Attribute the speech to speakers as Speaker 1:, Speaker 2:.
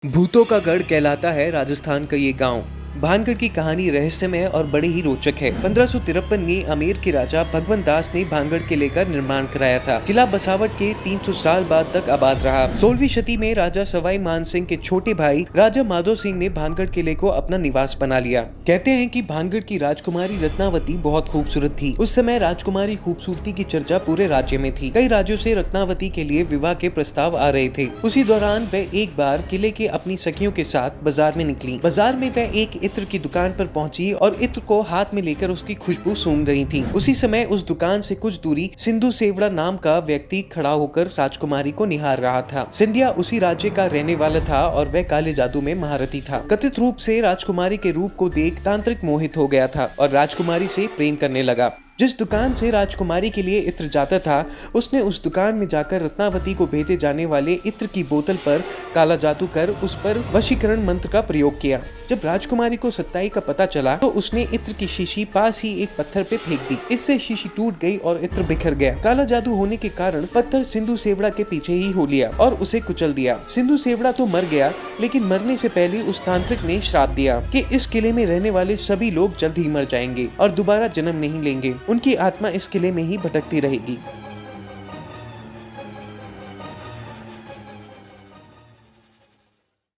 Speaker 1: भूतों का गढ़ कहलाता है राजस्थान का ये गांव। भानगढ़ की कहानी रहस्यमय और बड़ी ही रोचक है। 1553 में अमेर के राजा भगवंत दास ने भानगढ़ किले का निर्माण कराया था। किला बसावट के 300 साल बाद तक आबाद रहा। 16वीं शती में राजा सवाई मानसिंह के छोटे भाई राजा माधो सिंह ने भानगढ़ किले को अपना निवास बना लिया। कहते हैं कि भानगढ़ की राजकुमारी रत्नावती बहुत खूबसूरत थी। उस समय राजकुमारी खूबसूरती की चर्चा पूरे राज्य में थी। कई राज्यों से रत्नावती के लिए विवाह के प्रस्ताव आ रहे थे। उसी दौरान वह एक बार किले के अपनी सखियों के साथ बाजार में निकली। बाजार में वह एक इत्र की दुकान पर पहुंची और इत्र को हाथ में लेकर उसकी खुशबू सूंघ रही थी। उसी समय उस दुकान से कुछ दूरी सिंधु सेवड़ा नाम का व्यक्ति खड़ा होकर राजकुमारी को निहार रहा था। सिंधिया उसी राज्य का रहने वाला था और वह काले जादू में महारथी था। कथित रूप से राजकुमारी के रूप को देख तांत्रिक मोहित हो गया था और राजकुमारी से प्रेम करने लगा। जिस दुकान से राजकुमारी के लिए इत्र जाता था, उसने उस दुकान में जाकर रत्नावती को भेजे जाने वाले इत्र की बोतल पर काला जादू कर उस पर वशीकरण मंत्र का प्रयोग किया। जब राजकुमारी को सच्चाई का पता चला तो उसने इत्र की शीशी पास ही एक पत्थर पे फेंक दी। इससे शीशी टूट गई और इत्र बिखर गया। काला जादू होने के कारण पत्थर सिंधु सेवड़ा के पीछे ही हो लिया और उसे कुचल दिया। सिंधु सेवड़ा तो मर गया, लेकिन मरने से पहले उस तांत्रिक ने श्राप दिया कि इस किले में रहने वाले सभी लोग जल्द ही मर जाएंगे और दोबारा जन्म नहीं लेंगे। उनकी आत्मा इस किले में ही भटकती रहेगी।